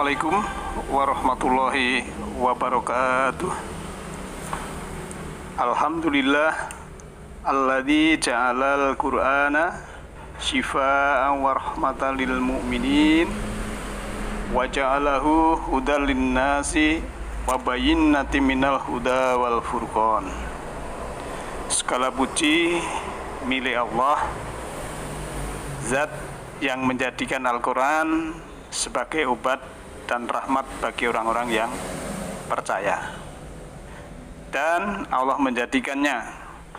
Assalamualaikum warahmatullahi wabarakatuh. Alhamdulillah alladzi ja'alal qur'ana shifaa'an wa rahmatan lil mu'minin wa ja'alahu hudal linnasi wa bayyinatin minal huda wal furqan. Segala puji milik Allah, Zat yang menjadikan Al-Quran sebagai obat dan rahmat bagi orang-orang yang percaya. Dan Allah menjadikannya,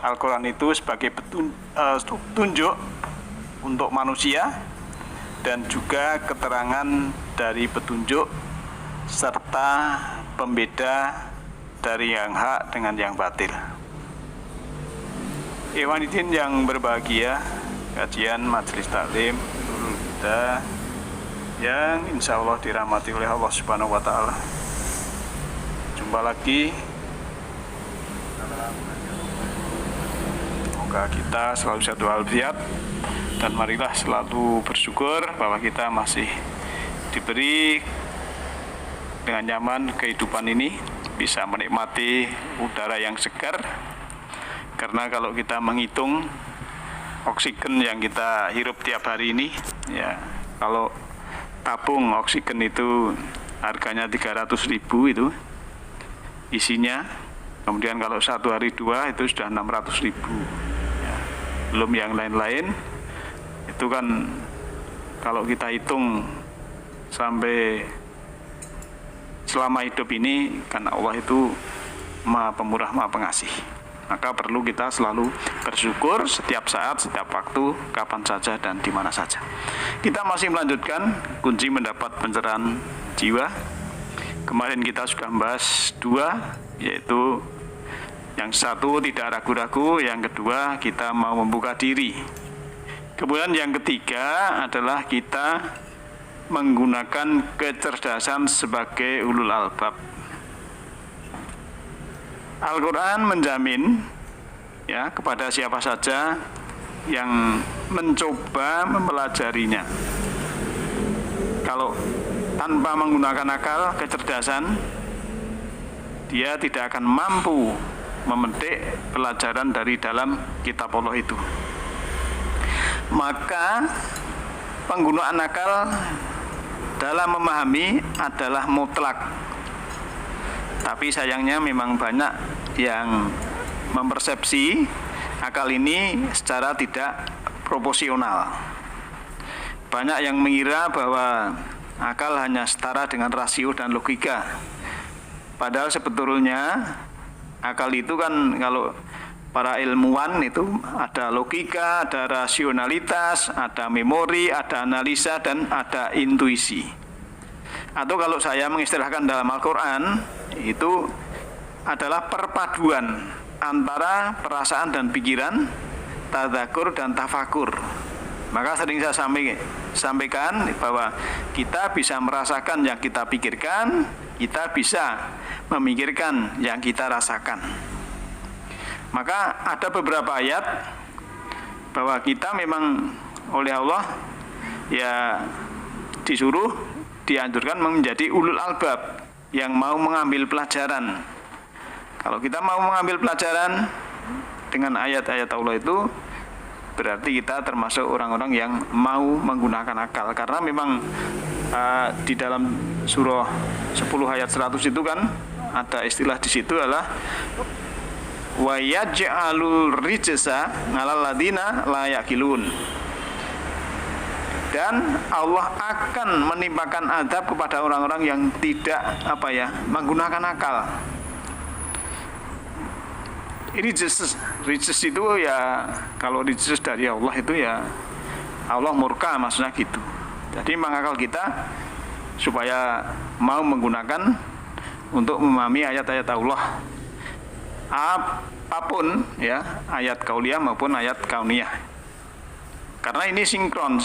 Al-Quran itu, sebagai petunjuk untuk manusia dan juga keterangan dari petunjuk serta pembeda dari yang hak dengan yang batil. Ikhwanidin yang berbahagia, kajian majelis taklim Nurul Huda yang insya Allah dirahmati oleh Allah Subhanahu wa Ta'ala. Jumpa lagi. Semoga kita selalu satu walafiat, dan marilah selalu bersyukur bahwa kita masih diberi dengan nyaman kehidupan ini, bisa menikmati udara yang segar. Karena kalau kita menghitung oksigen yang kita hirup tiap hari ini, ya, kalau tabung oksigen itu harganya 300.000 itu isinya, kemudian kalau satu hari dua itu sudah 600.000, ya. Belum yang lain-lain. Itu kan kalau kita hitung sampai selama hidup ini, kan Allah itu Maha Pemurah, Maha Pengasih. Maka perlu kita selalu bersyukur setiap saat, setiap waktu, kapan saja dan di mana saja. Kita masih melanjutkan kunci mendapat pencerahan jiwa. Kemarin kita sudah membahas dua, yaitu yang satu tidak ragu-ragu, yang kedua kita mau membuka diri. Kemudian yang ketiga adalah kita menggunakan kecerdasan sebagai ulul albab. Al-Quran menjamin, ya, kepada siapa saja yang mencoba mempelajarinya. Kalau tanpa menggunakan akal, kecerdasan, dia tidak akan mampu memetik pelajaran dari dalam kitab Allah itu. Maka penggunaan akal dalam memahami adalah mutlak. Tapi sayangnya memang banyak yang mempersepsi akal ini secara tidak proporsional. Banyak yang mengira bahwa akal hanya setara dengan rasio dan logika. Padahal sebetulnya akal itu kan, kalau para ilmuwan itu ada logika, ada rasionalitas, ada memori, ada analisa, dan ada intuisi. Atau kalau saya mengistilahkan dalam Al-Quran, itu adalah perpaduan antara perasaan dan pikiran, tadzakur dan tafakur. Maka sering saya sampaikan bahwa kita bisa merasakan yang kita pikirkan, kita bisa memikirkan yang kita rasakan. Maka ada beberapa ayat bahwa kita memang oleh Allah ya disuruh, dianjurkan menjadi ulul albab yang mau mengambil pelajaran. Kalau kita mau mengambil pelajaran dengan ayat-ayat Allah itu, berarti kita termasuk orang-orang yang mau menggunakan akal. Karena memang di dalam surah 10 ayat 100 itu kan ada istilah di situ adalah wa yaj'alul rijsa 'alal ladina la yaqilun. Dan Allah akan menimpakan azab kepada orang-orang yang tidak menggunakan akal. Ini rijs itu ya, kalau rijs dari Allah itu ya Allah murka, maksudnya gitu. Jadi memang akal kita supaya mau menggunakan untuk memahami ayat-ayat Allah, apapun ya, ayat kauliyah maupun ayat kauniyah. Karena ini sinkron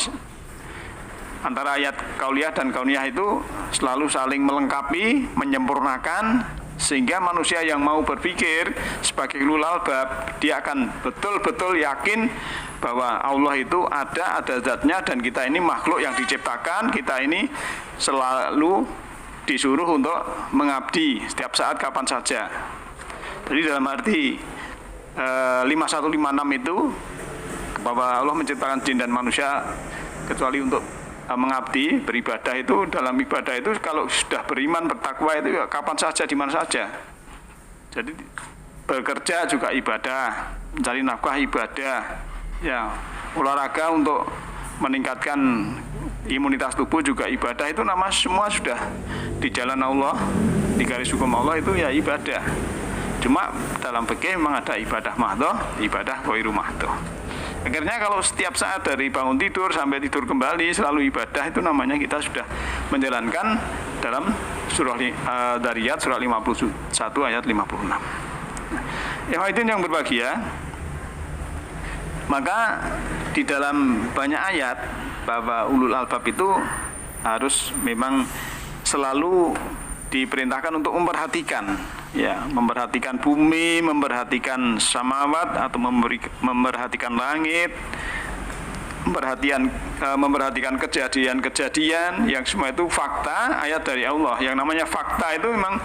antara ayat kauliyah dan kauniyah, itu selalu saling melengkapi, menyempurnakan, sehingga manusia yang mau berpikir sebagai ulul albab, dia akan betul-betul yakin bahwa Allah itu ada zatnya, dan kita ini makhluk yang diciptakan, kita ini selalu disuruh untuk mengabdi setiap saat kapan saja. Jadi dalam arti 5156 itu bahwa Allah menciptakan jin dan manusia kecuali untuk mengabdi, beribadah. Itu dalam ibadah itu kalau sudah beriman, bertakwa itu ya kapan saja, di mana saja. Jadi bekerja juga ibadah, mencari nafkah ibadah, ya olahraga untuk meningkatkan imunitas tubuh juga ibadah. Itu nama semua sudah di jalan Allah, di garis hukum Allah, itu ya ibadah. Cuma dalam fikih memang ada ibadah mahdhah, ibadah ghairu mahdhah. Akhirnya kalau setiap saat dari bangun tidur sampai tidur kembali selalu ibadah, itu namanya kita sudah menjalankan dalam surah Dariyat surah 51 ayat 56. Ya hadirin yang berbahagia, maka di dalam banyak ayat bahwa ulul albab itu harus memang selalu diperintahkan untuk memperhatikan, ya, memperhatikan bumi, memperhatikan samawat atau memperhatikan langit, memperhatikan kejadian-kejadian yang semua itu fakta, ayat dari Allah. Yang namanya fakta itu memang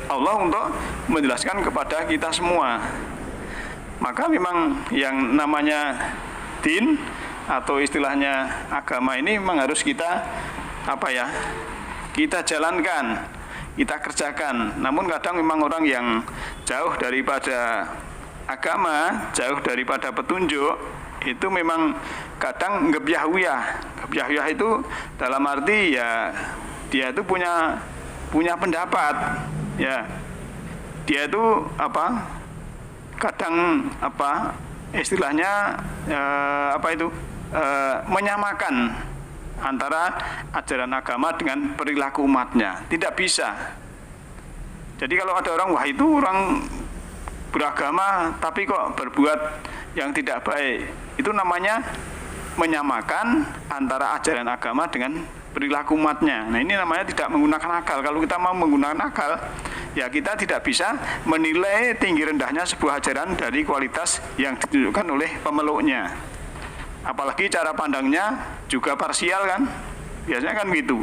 Allah untuk menjelaskan kepada kita semua. Maka memang yang namanya din atau istilahnya agama ini memang harus kita kita jalankan, kita kerjakan. Namun kadang memang orang yang jauh daripada agama, jauh daripada petunjuk, itu memang kadang ngebyah-uyah. Ngebyah-uyah itu dalam arti ya dia itu punya pendapat, ya. Dia itu kadang istilahnya menyamakan antara ajaran agama dengan perilaku umatnya. Tidak bisa. Jadi kalau ada orang, wah itu orang beragama tapi kok berbuat yang tidak baik, itu namanya menyamakan antara ajaran agama dengan perilaku umatnya. Nah, ini namanya tidak menggunakan akal. Kalau kita mau menggunakan akal, ya kita tidak bisa menilai tinggi rendahnya sebuah ajaran dari kualitas yang ditunjukkan oleh pemeluknya. Apalagi cara pandangnya juga parsial kan, biasanya kan gitu.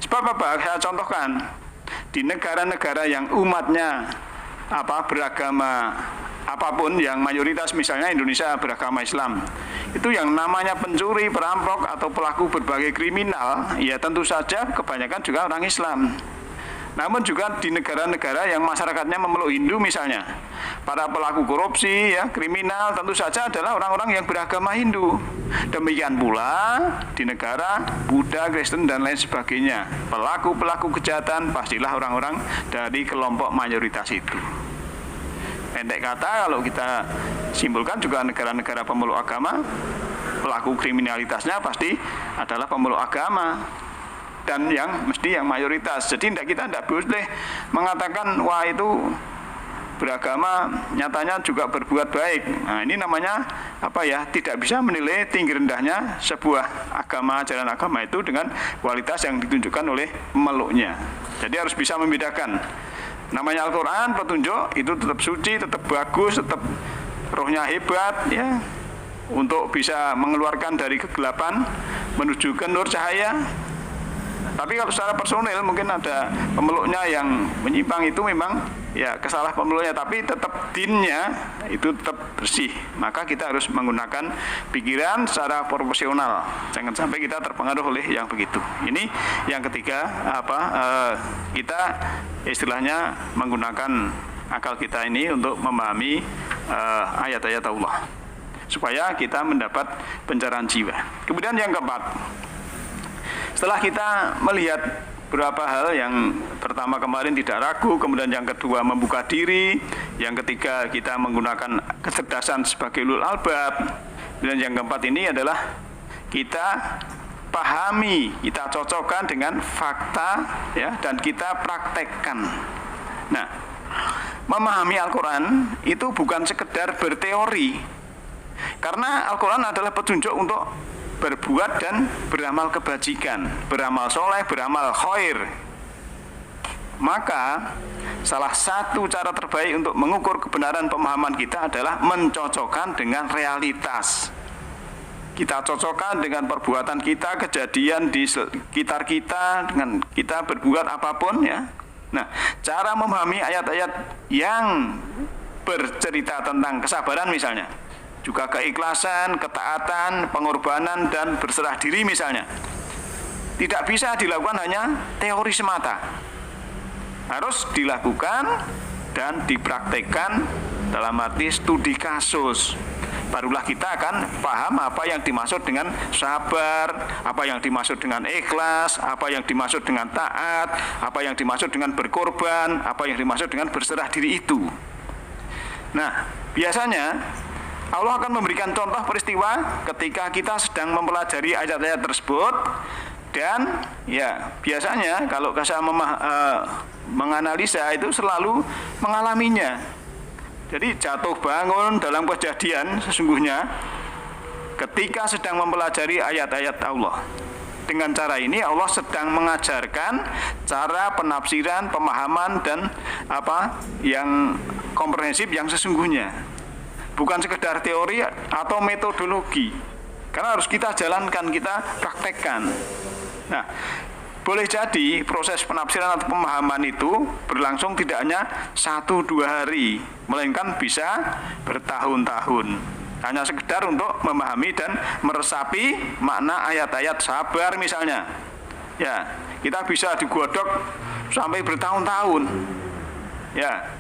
Sebab apa? Saya contohkan di negara-negara yang umatnya beragama apapun, yang mayoritas misalnya Indonesia beragama Islam, itu yang namanya pencuri, perampok atau pelaku berbagai kriminal, ya tentu saja kebanyakan juga orang Islam. Namun juga di negara-negara yang masyarakatnya memeluk Hindu misalnya, para pelaku korupsi, ya kriminal tentu saja adalah orang-orang yang beragama Hindu. Demikian pula di negara Buddha, Kristen dan lain sebagainya, pelaku-pelaku kejahatan pastilah orang-orang dari kelompok mayoritas itu. Pendek kata, kalau kita simpulkan juga negara-negara pemeluk agama, pelaku kriminalitasnya pasti adalah pemeluk agama. Dan yang mesti yang mayoritas. Jadi kita tidak boleh mengatakan wah itu beragama nyatanya juga berbuat baik. Nah, ini namanya tidak bisa menilai tinggi rendahnya sebuah agama, ajaran agama itu dengan kualitas yang ditunjukkan oleh pemeluknya. Jadi harus bisa membedakan. Namanya Al-Quran, petunjuk itu tetap suci, tetap bagus, tetap rohnya hebat, ya, untuk bisa mengeluarkan dari kegelapan menuju ke nur cahaya. Tapi kalau secara personil mungkin ada pemeluknya yang menyimpang, itu memang ya kesalah pemeluknya, tapi tetap dinnya itu tetap bersih. Maka kita harus menggunakan pikiran secara proporsional. Jangan sampai kita terpengaruh oleh yang begitu. Ini yang ketiga, kita istilahnya menggunakan akal kita ini untuk memahami ayat-ayat Allah supaya kita mendapat pencerahan jiwa. Kemudian yang keempat, setelah kita melihat beberapa hal, yang pertama kemarin tidak ragu, kemudian yang kedua membuka diri, yang ketiga kita menggunakan kecerdasan sebagai ulul albab, dan yang keempat ini adalah kita pahami, kita cocokkan dengan fakta, ya, dan kita praktekkan. Nah, memahami Al-Quran itu bukan sekedar berteori, karena Al-Quran adalah petunjuk untuk berbuat dan beramal kebajikan, beramal soleh, beramal khair. Maka salah satu cara terbaik untuk mengukur kebenaran pemahaman kita adalah mencocokkan dengan realitas. kita cocokkan dengan perbuatan kita, kejadian di sekitar kita, dengan kita berbuat apapun ya. Nah, cara memahami ayat-ayat yang bercerita tentang kesabaran misalnya, juga keikhlasan, ketaatan, pengorbanan, dan berserah diri misalnya, tidak bisa dilakukan hanya teori semata. Harus dilakukan dan dipraktekkan dalam arti studi kasus. Barulah kita akan paham apa yang dimaksud dengan sabar, apa yang dimaksud dengan ikhlas, apa yang dimaksud dengan taat, apa yang dimaksud dengan berkorban, apa yang dimaksud dengan berserah diri itu. Nah, biasanya Allah akan memberikan contoh peristiwa ketika kita sedang mempelajari ayat-ayat tersebut. Dan ya biasanya kalau saya menganalisa itu selalu mengalaminya. Jadi jatuh bangun dalam kejadian sesungguhnya ketika sedang mempelajari ayat-ayat Allah. Dengan cara ini Allah sedang mengajarkan cara penafsiran, pemahaman dan apa yang komprehensif yang sesungguhnya. Bukan sekedar teori atau metodologi. Karena harus kita jalankan, kita praktekkan. Nah, boleh jadi proses penafsiran atau pemahaman itu berlangsung tidak hanya 1-2 hari, melainkan bisa bertahun-tahun. Hanya sekedar untuk memahami dan meresapi makna ayat-ayat sabar misalnya. Ya, kita bisa digodok sampai bertahun-tahun. Ya,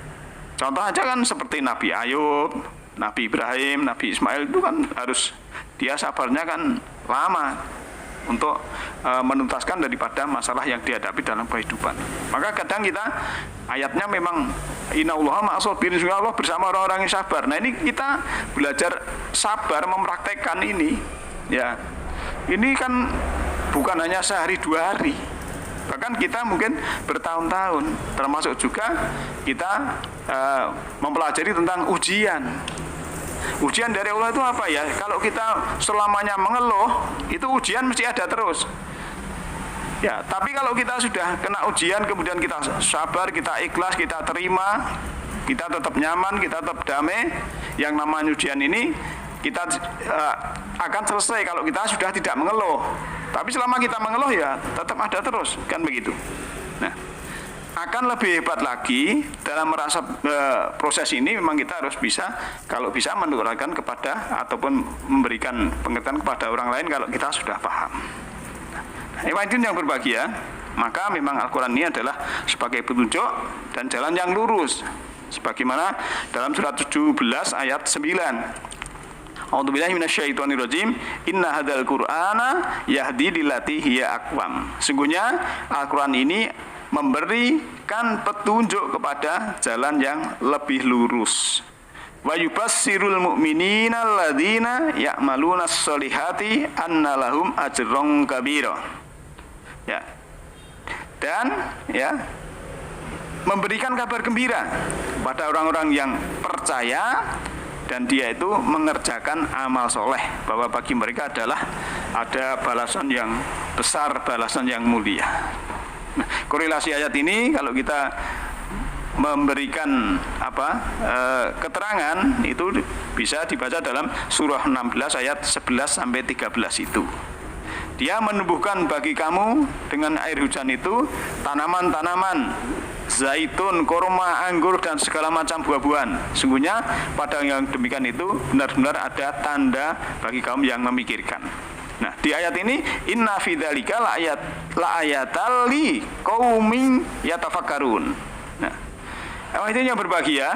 contoh aja kan seperti Nabi Ayub, Nabi Ibrahim, Nabi Ismail itu kan harus dia sabarnya kan lama untuk menuntaskan daripada masalah yang dihadapi dalam kehidupan. Maka kadang kita ayatnya memang innallaha ma'as-sabirin, Allah bersama orang-orang yang sabar. Nah, ini kita belajar sabar mempraktekkan ini. Ya. Ini kan bukan hanya sehari 2 hari. Bahkan kita mungkin bertahun-tahun, termasuk juga kita mempelajari tentang ujian. Ujian dari Allah itu apa ya? Kalau kita selamanya mengeluh, itu ujian mesti ada terus. Ya, tapi kalau kita sudah kena ujian, kemudian kita sabar, kita ikhlas, kita terima, kita tetap nyaman, kita tetap damai, yang namanya ujian ini kita akan selesai kalau kita sudah tidak mengeluh. Tapi selama kita mengeluh ya tetap ada terus, kan begitu. Nah, akan lebih hebat lagi dalam merasa proses ini memang kita harus bisa, kalau bisa menularkan kepada ataupun memberikan pengertian kepada orang lain kalau kita sudah paham. Hadirin yang berbahagia, maka memang Al-Quran ini adalah sebagai petunjuk dan jalan yang lurus, sebagaimana dalam surat 17 ayat 9. A'udzubillahi minasyaitonirrajim. Inna hadzal qur'ana yahdi lillati hiya aqwam. Sungguhnya Al-Qur'an ini memberikan petunjuk kepada jalan yang lebih lurus. Wa yubassirul mu'minina alladzina ya'malunas sholihati anna lahum ajran kabira. Ya. Dan ya memberikan kabar gembira kepada orang-orang yang percaya dan dia itu mengerjakan amal soleh, bahwa bagi mereka adalah ada balasan yang besar, balasan yang mulia. Nah, korelasi ayat ini kalau kita memberikan keterangan itu bisa dibaca dalam surah 16 ayat 11 sampai 13 itu. Dia menumbuhkan bagi kamu dengan air hujan itu tanaman-tanaman zaitun, kurma, anggur dan segala macam buah-buahan. Sungguhnya pada yang demikian itu benar-benar ada tanda bagi kaum yang memikirkan. Nah, di ayat ini inna fi dzalika laayatal li qaumin yatafakkarun. Nah, itu yang berbahagia.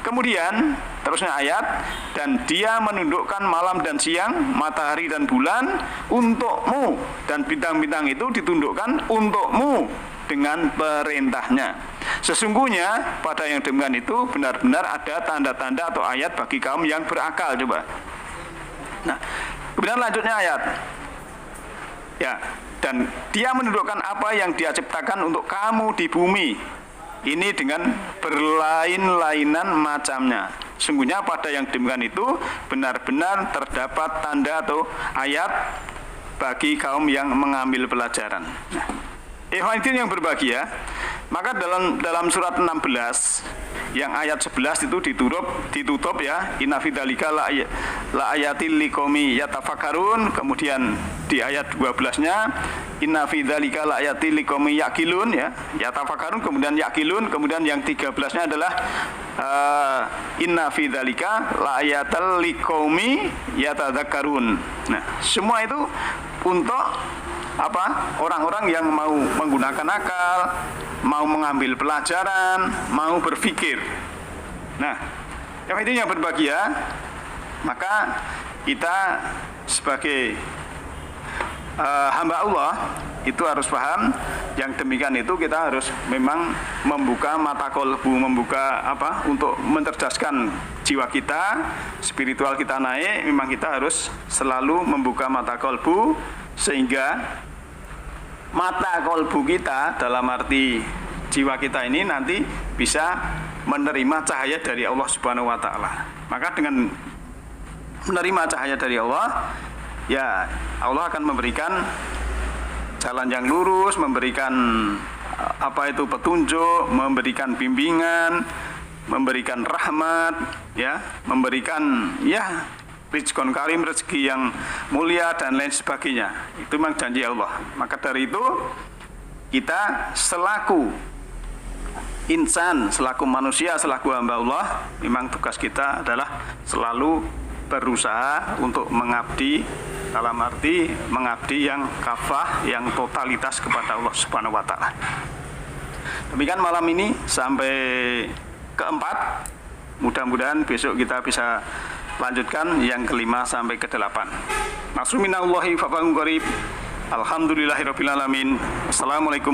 Kemudian terusnya ayat, dan dia menundukkan malam dan siang, matahari dan bulan untukmu, dan bintang-bintang itu ditundukkan untukmu dengan perintahnya. Sesungguhnya pada yang demikian itu benar-benar ada tanda-tanda atau ayat bagi kaum yang berakal. Coba. Nah, kemudian lanjutnya ayat. Ya, dan dia menundukkan apa yang dia ciptakan untuk kamu di bumi. Ini dengan berlain-lainan macamnya. Sungguhnya pada yang demikian itu benar-benar terdapat tanda atau ayat bagi kaum yang mengambil pelajaran. Nah, hadirin yang berbahagia, maka dalam surat 16 yang ayat 11 itu ditutup ya, inna fi dzalika la ayatil liqaumi yatafakkarun. Kemudian di ayat 12-nya inna fi dzalika la ayatil liqaumi yaqilun ya, yatafakkarun kemudian yaqilun. Kemudian yang 13-nya adalah inna fi dzalika la ayatal liqaumi yatadzakkarun. Nah, semua itu untuk apa? Orang-orang yang mau menggunakan akal, mau mengambil pelajaran, mau berpikir. Nah, yang itu yang berbahagia, maka kita sebagai hamba Allah itu harus paham yang demikian itu kita harus memang membuka mata kolbu, membuka apa untuk mencerdaskan jiwa kita, spiritual kita naik. Memang kita harus selalu membuka mata kolbu sehingga mata kolbu kita dalam arti jiwa kita ini nanti bisa menerima cahaya dari Allah Subhanahu wa taala. Maka dengan menerima cahaya dari Allah, ya Allah akan memberikan jalan yang lurus, memberikan apa itu petunjuk, memberikan bimbingan, memberikan rahmat, ya, memberikan ya rizqon karim, rezeki yang mulia dan lain sebagainya. Itu memang janji Allah. Maka dari itu kita selaku insan, selaku manusia, selaku hamba Allah, memang tugas kita adalah selalu berusaha untuk mengabdi, dalam arti mengabdi yang kafah, yang totalitas kepada Allah Subhanahu wa taala. Demikian malam ini sampai keempat. Mudah-mudahan besok kita bisa lanjutkan yang kelima sampai ke-8. Nasruminallahi fa qarib. Alhamdulillahirabbil alamin. Assalamualaikum